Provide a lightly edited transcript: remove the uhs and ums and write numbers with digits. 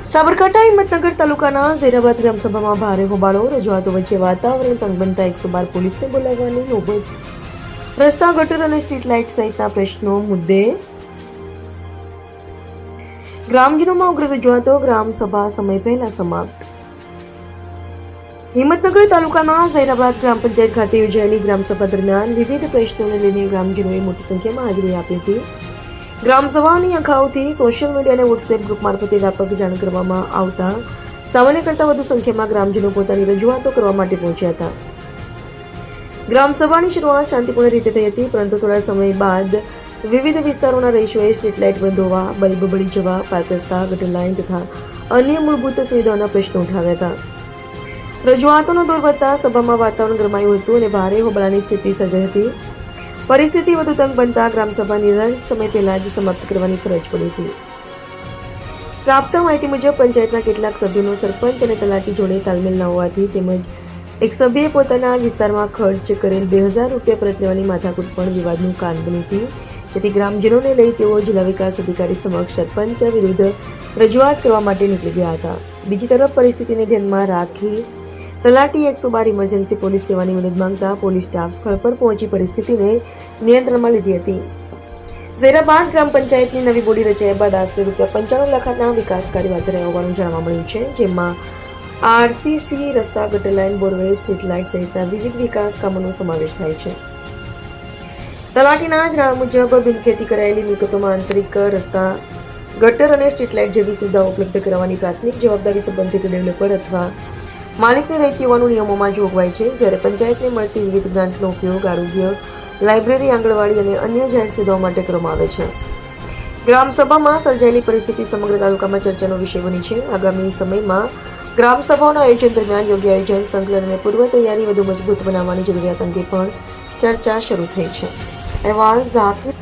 સાબરકાંઠા હિંમતનગર તાલુકાના ઝેરાબાદ ગ્રામસભામાં ભારે હોબાળો, રજૂઆતો વચ્ચે વાતાવરણ તંગ બનતા 112 પોલીસને બોલાવવાની નોબત. રસ્તા, ગટર અને સ્ટ્રીટ લાઇટ સહિતના પ્રશ્નો મુદ્દે ગ્રામજનોમાં ઉગ્ર રજૂઆતો. ગ્રામસભા સમય પહેલા સમાપ્ત. હિંમતનગર તાલુકાના ઝેરાબાદ ગ્રામ પંચાયત ખાતે યોજાયેલી ગ્રામસભા દરમિયાન વિવિધ પ્રશ્નોને લઈને ગ્રામજનોએ મોટી સંખ્યામાં હાજરી આપી હતી. ગ્રામસભાની અગાઉથી સોશિયલ મીડિયા અને વોટ્સએપ ગ્રુપ મારફતે વ્યાપક જાણ કરવામાં આવતા સામાન્ય કરતાં વધુ સંખ્યામાં ગ્રામજનો પોતાની રજૂઆતો કરવા માટે પહોંચ્યા હતા. ગ્રામસભાની શરૂઆત શાંતિપૂર્ણ રીતે થઈ હતી, પરંતુ થોડા સમય બાદ વિવિધ વિસ્તારોના રહીશોએ સ્ટ્રીટ લાઇટ બંધ હોવા, બલ્બ બળી જવા, પાર્ક રસ્તા, ગટર લાઇન તથા અન્ય મૂળભૂત સુવિધાઓના પ્રશ્નો ઉઠાવ્યા હતા. રજૂઆતોનો દોર વધતા સભામાં વાતાવરણ ગરમાયું હતું અને ભારે હોબાળાની સ્થિતિ સર્જાઈ હતી. પરિસ્થિતિ વધુ તંગ બનતા ગ્રામસભા નિર્ધારિત સમય પહેલા જ સમાપ્ત કરવાની ફરજ પડી હતી. પ્રાપ્ત માહિતી મુજબ પંચાયતના કેટલાક સભ્યોનો સરપંચ અને તલાટી જોડે તાલમેલ ન હોવાથી તેમજ એક સભ્યએ પોતાના વિસ્તારમાં ખર્ચ કરેલ 2000 રૂપિયા પરત લેવાની માથાકૂટ પણ વિવાદનું કારણ બની હતી, જેથી ગ્રામજનોને લઈ તેઓ જિલ્લા વિકાસ અધિકારી સમક્ષ સરપંચ વિરુદ્ધ રજૂઆત કરવા માટે નીકળી ગયા હતા. બીજી તરફ પરિસ્થિતિને ધ્યાનમાં રાખી તલાટી 112 ઇમરજન્સી પોલીસ સેવાની મદદ માંગતા પોલીસ સ્ટાફ સ્થળ પર પહોંચી પરિસ્થિતિને નિયંત્રણમાં લીધી હતી. ઝેરાબાદ ગ્રામ પંચાયતની નવી બોડી રચાયા બાદ આશરે ₹55 લાખના વિકાસ કાર્યો હાથ ધરાયા હોવાનું જાણવા મળ્યું છે, જેમાં આરસીસી, રસ્તા, ગટર લાઇન, બોરવેલ, સ્ટ્રીટ લાઇટ સહિતના વિવિધ વિકાસ કામોનો સમાવેશ થાય છે. તલાટીના જણાવ્યા મુજબ બિનખેતી કરાયેલી મિલકતોમાં આંતરિક રસ્તા, ગટર અને સ્ટ્રીટ લાઇટ જેવી સુવિધાઓ ઉપલબ્ધ કરાવવાની પ્રાથમિક જવાબદારી સંબંધિત ડેવલપર અથવા માલિકને રહેતી હોવાનું નિયમોમાં જોગવાઈ છે, જ્યારે પંચાયતને મળતી વિવિધ ગ્રાન્ટનો ઉપયોગ આરોગ્ય, લાઇબ્રેરી, આંગણવાડી અને અન્ય જાહેર સુવિધાઓ માટે કરવામાં આવે છે. ગ્રામસભામાં સર્જાયેલી પરિસ્થિતિ સમગ્ર તાલુકામાં ચર્ચાનો વિષય બની છે. આગામી સમયમાં ગ્રામસભાઓના આયોજન દરમિયાન યોગ્ય આયોજન, સંકલન અને પૂર્વ તૈયારી વધુ મજબૂત બનાવવાની જરૂરિયાત અંગે પણ ચર્ચા શરૂ થઈ છે. અહેવાલ ઝાકીર.